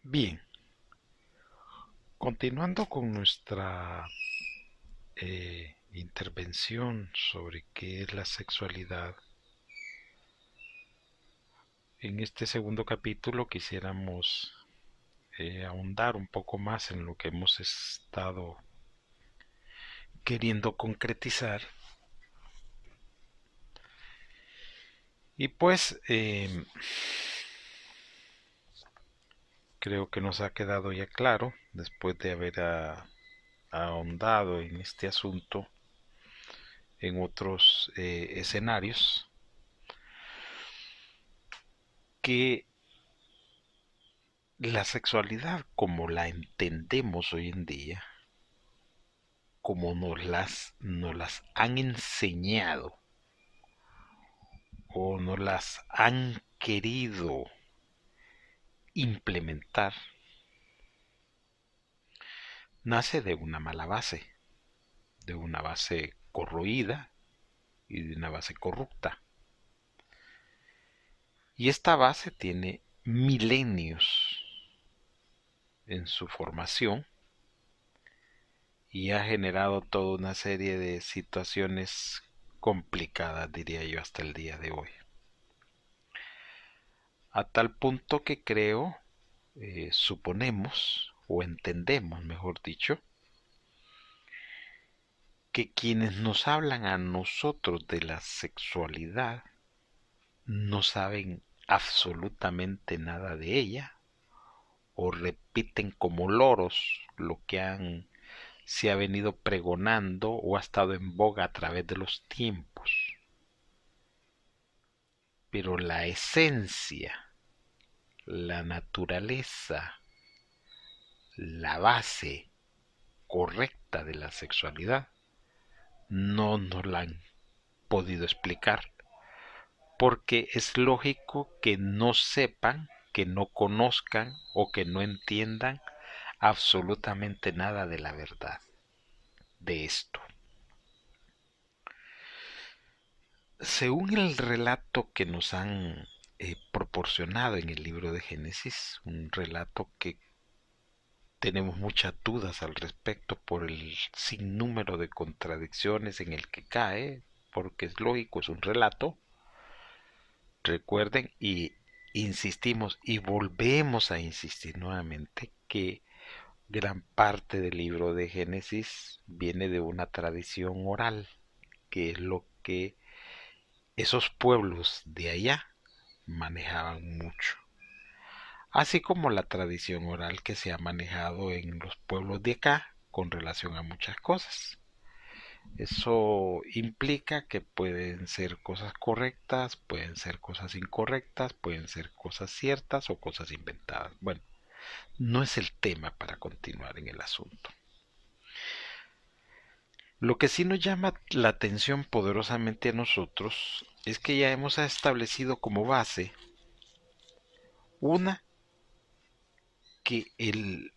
Bien, continuando con nuestra intervención sobre qué es la sexualidad, en este segundo capítulo quisiéramos ahondar un poco más en lo que hemos estado queriendo concretizar. Y pues creo que nos ha quedado ya claro, después de haber ahondado en este asunto en otros escenarios, que la sexualidad como la entendemos hoy en día, como nos las han enseñado o nos las han querido implementar, nace de una mala base, de una base corroída y de una base corrupta. Y esta base tiene milenios en su formación y ha generado toda una serie de situaciones complicadas, diría yo, hasta el día de hoy. A tal punto que creo, suponemos, o entendemos, mejor dicho, que quienes nos hablan a nosotros de la sexualidad no saben absolutamente nada de ella o repiten como loros lo que se ha venido pregonando o ha estado en boga a través de los tiempos. Pero la esencia, la naturaleza, la base correcta de la sexualidad no nos la han podido explicar, porque es lógico que no sepan, que no conozcan o que no entiendan absolutamente nada de la verdad de esto. Según el relato que nos han proporcionado en el libro de Génesis, un relato que tenemos muchas dudas al respecto por el sinnúmero de contradicciones en el que cae, porque es lógico, es un relato. Recuerden y insistimos y volvemos a insistir nuevamente que gran parte del libro de Génesis viene de una tradición oral, que es lo que esos pueblos de allá manejaban mucho, así como la tradición oral que se ha manejado en los pueblos de acá con relación a muchas cosas. Eso implica que pueden ser cosas correctas, pueden ser cosas incorrectas, pueden ser cosas ciertas o cosas inventadas. Bueno, no es el tema para continuar en el asunto. Lo que sí nos llama la atención poderosamente a nosotros es que ya hemos establecido como base una, que el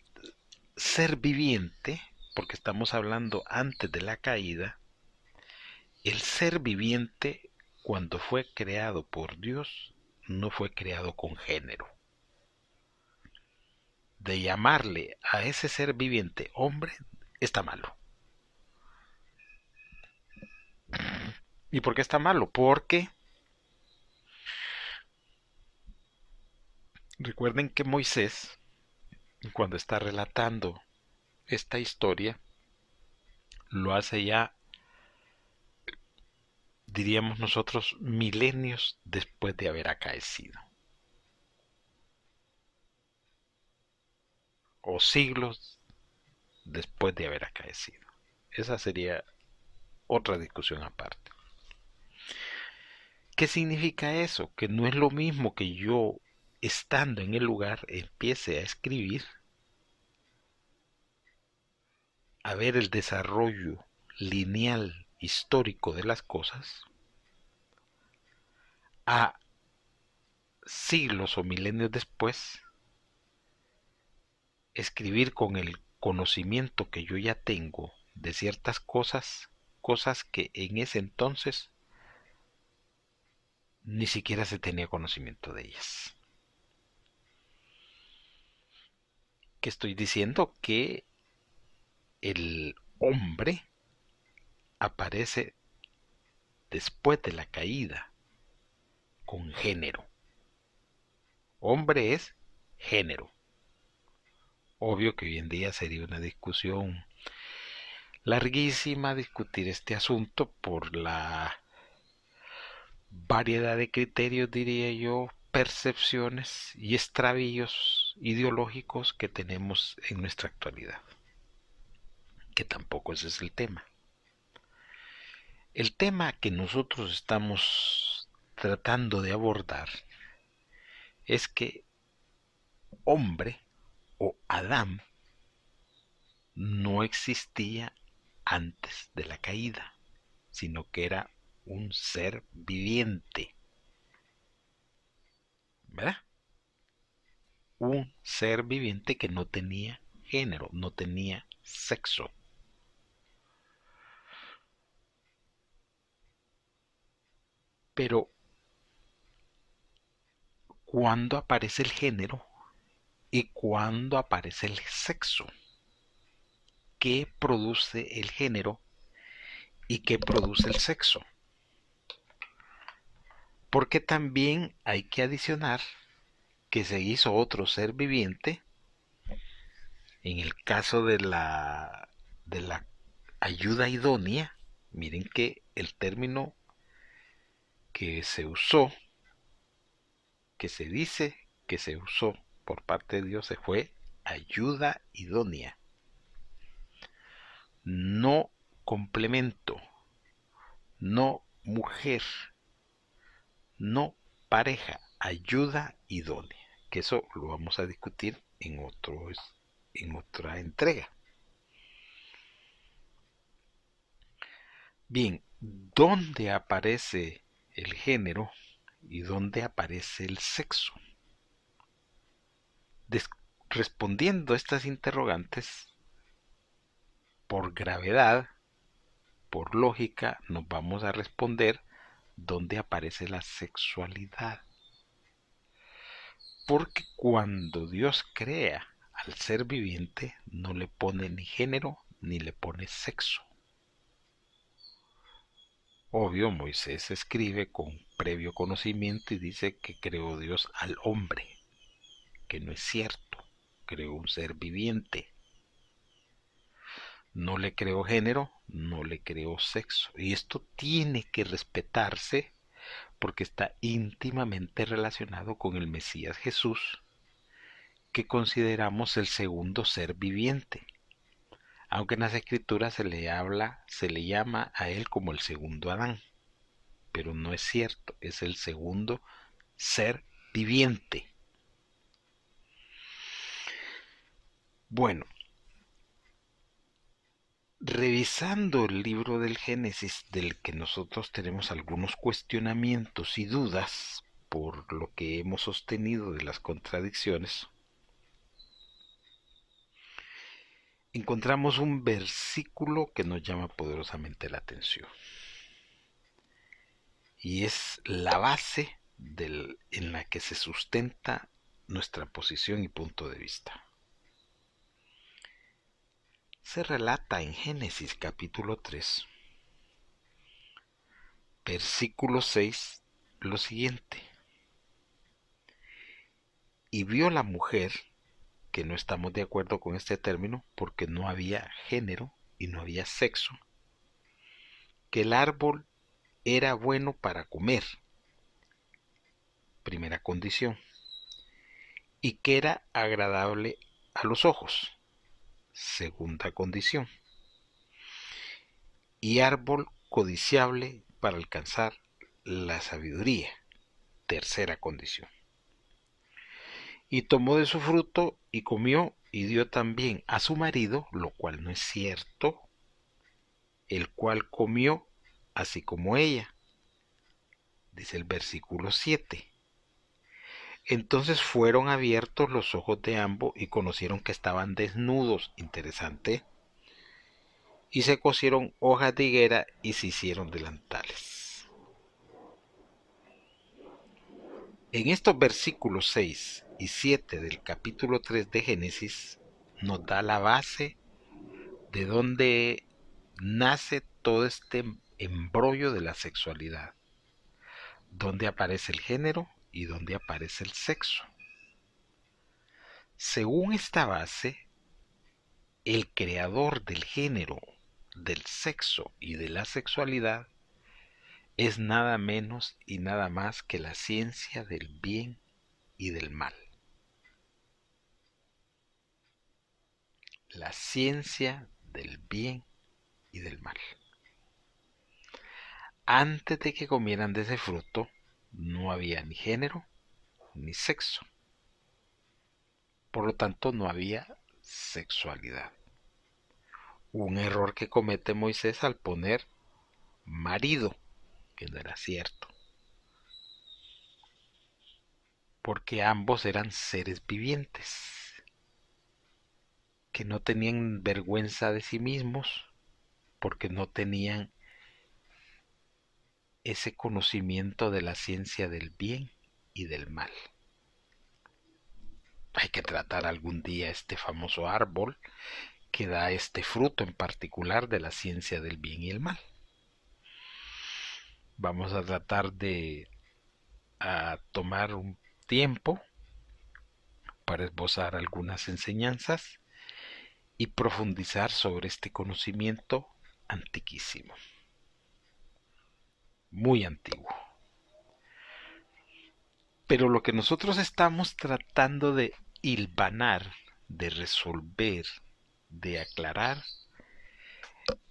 ser viviente, porque estamos hablando antes de la caída, el ser viviente cuando fue creado por Dios no fue creado con género. De llamarle a ese ser viviente hombre está malo. ¿Y por qué está malo? Porque recuerden que Moisés, cuando está relatando esta historia, lo hace ya, diríamos nosotros, milenios después de haber acaecido, o siglos después de haber acaecido. Esa sería otra discusión aparte. ¿Qué significa eso? Que no es lo mismo que yo, estando en el lugar, empiece a escribir, a ver el desarrollo lineal histórico de las cosas, a siglos o milenios después, escribir con el conocimiento que yo ya tengo de ciertas cosas, cosas que en ese entonces ni siquiera se tenía conocimiento de ellas. Que estoy diciendo que el hombre aparece después de la caída con género. Hombre es género. Obvio que hoy en día sería una discusión larguísima discutir este asunto por la variedad de criterios, diría yo, percepciones y extravíos ideológicos que tenemos en nuestra actualidad, que tampoco ese es el tema. El tema que nosotros estamos tratando de abordar es que hombre o Adán no existía antes de la caída, sino que era un ser viviente, ¿verdad? Un ser viviente que no tenía género, no tenía sexo. Pero, ¿cuándo aparece el género y cuándo aparece el sexo? ¿Qué produce el género y qué produce el sexo? Porque también hay que adicionar que se hizo otro ser viviente en el caso de la ayuda idónea. Miren que el término que se usó, que se dice que se usó por parte de Dios, se fue ayuda idónea, no complemento, no mujer, no pareja, ayuda idónea, que eso lo vamos a discutir en otra entrega. Bien, ¿dónde aparece el género y dónde aparece el sexo? Respondiendo a estas interrogantes, por gravedad, por lógica, nos vamos a responder dónde aparece la sexualidad. Porque cuando Dios crea al ser viviente, no le pone ni género ni le pone sexo. Obvio, Moisés escribe con previo conocimiento y dice que creó Dios al hombre, que no es cierto, creó un ser viviente. No le creó género, no le creó sexo. Y esto tiene que respetarse porque está íntimamente relacionado con el Mesías Jesús, que consideramos el segundo ser viviente. Aunque en las escrituras se le llama a él como el segundo Adán, pero no es cierto, es el segundo ser viviente. Bueno, revisando el libro del Génesis, del que nosotros tenemos algunos cuestionamientos y dudas por lo que hemos sostenido de las contradicciones, encontramos un versículo que nos llama poderosamente la atención. Y es la base en la que se sustenta nuestra posición y punto de vista. Se relata en Génesis capítulo 3, versículo 6, lo siguiente. Y vio la mujer, que no estamos de acuerdo con este término porque no había género y no había sexo, que el árbol era bueno para comer, primera condición, y que era agradable a los ojos, segunda condición, y árbol codiciable para alcanzar la sabiduría, tercera condición. Y tomó de su fruto y comió y dio también a su marido, lo cual no es cierto, el cual comió así como ella. Dice el versículo 7. Entonces fueron abiertos los ojos de ambos y conocieron que estaban desnudos. Interesante. Y se cosieron hojas de higuera y se hicieron delantales. En estos versículos 6 y 7 del capítulo 3 de Génesis nos da la base de donde nace todo este embrollo de la sexualidad, donde aparece el género y donde aparece el sexo. Según esta base, el creador del género, del sexo y de la sexualidad es nada menos y nada más que la ciencia del bien y del mal. La ciencia del bien y del mal. Antes de que comieran de ese fruto, no había ni género ni sexo. Por lo tanto, no había sexualidad. Un error que comete Moisés al poner marido, que no era cierto, porque ambos eran seres vivientes, que no tenían vergüenza de sí mismos, porque no tenían ese conocimiento de la ciencia del bien y del mal. Hay que tratar algún día este famoso árbol que da este fruto en particular de la ciencia del bien y el mal. Vamos a tratar de tomar un tiempo para esbozar algunas enseñanzas y profundizar sobre este conocimiento antiquísimo, muy antiguo. Pero lo que nosotros estamos tratando de hilvanar, de resolver, de aclarar,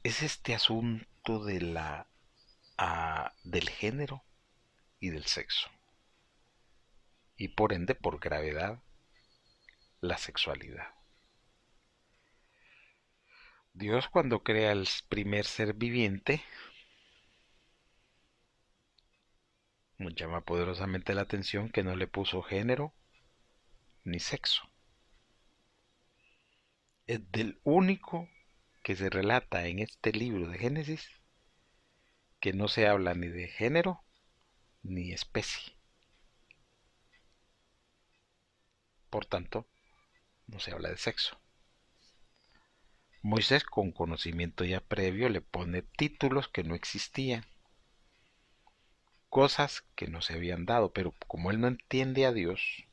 es este asunto de del género y del sexo. Y por ende, por gravedad, la sexualidad. Dios, cuando crea el primer ser viviente, nos llama poderosamente la atención que no le puso género ni sexo. Es del único que se relata en este libro de Génesis que no se habla ni de género ni especie. Por tanto, no se habla de sexo. Moisés, con conocimiento ya previo, le pone títulos que no existían, cosas que no se habían dado, pero como él no entiende a Dios,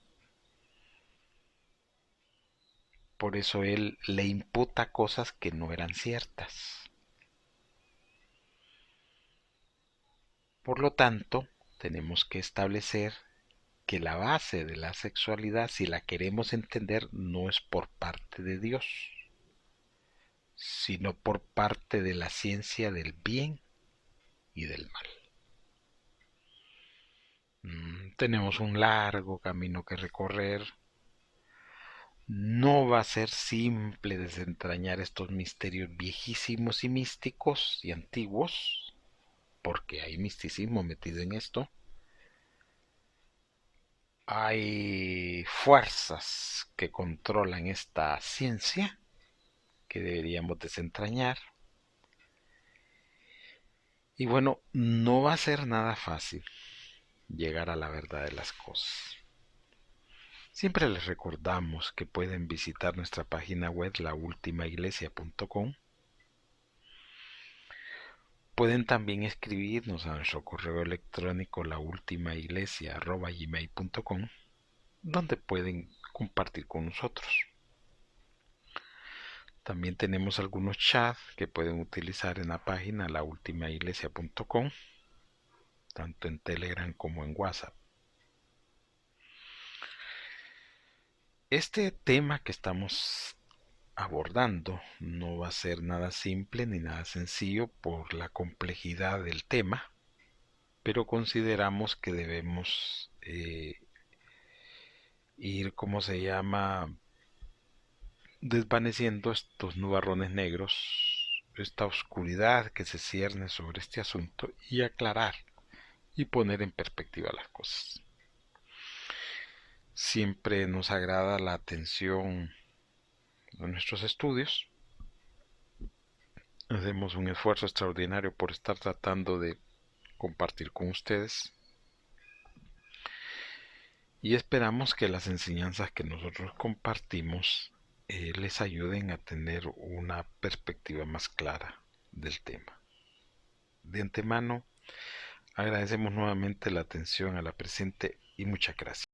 por eso él le imputa cosas que no eran ciertas. Por lo tanto, tenemos que establecer que la base de la sexualidad, si la queremos entender, no es por parte de Dios, sino por parte de la ciencia del bien y del mal. Tenemos un largo camino que recorrer. No va a ser simple desentrañar estos misterios viejísimos y místicos y antiguos, porque hay misticismo metido en esto. Hay fuerzas que controlan esta ciencia que deberíamos desentrañar. Y bueno, no va a ser nada fácil llegar a la verdad de las cosas. Siempre les recordamos que pueden visitar nuestra página web laultimaiglesia.com. Pueden también escribirnos a nuestro correo electrónico laultimaiglesia@gmail.com, donde pueden compartir con nosotros. También tenemos algunos chats que pueden utilizar en la página laultimaiglesia.com, tanto en Telegram como en WhatsApp. Este tema que estamos abordando no va a ser nada simple ni nada sencillo por la complejidad del tema, pero consideramos que debemos ir, ¿cómo se llama?, desvaneciendo estos nubarrones negros, esta oscuridad que se cierne sobre este asunto, y aclarar y poner en perspectiva las cosas. Siempre nos agrada la atención a nuestros estudios. Hacemos un esfuerzo extraordinario por estar tratando de compartir con ustedes y esperamos que las enseñanzas que nosotros compartimos les ayuden a tener una perspectiva más clara del tema. De antemano, agradecemos nuevamente la atención a la presente y muchas gracias.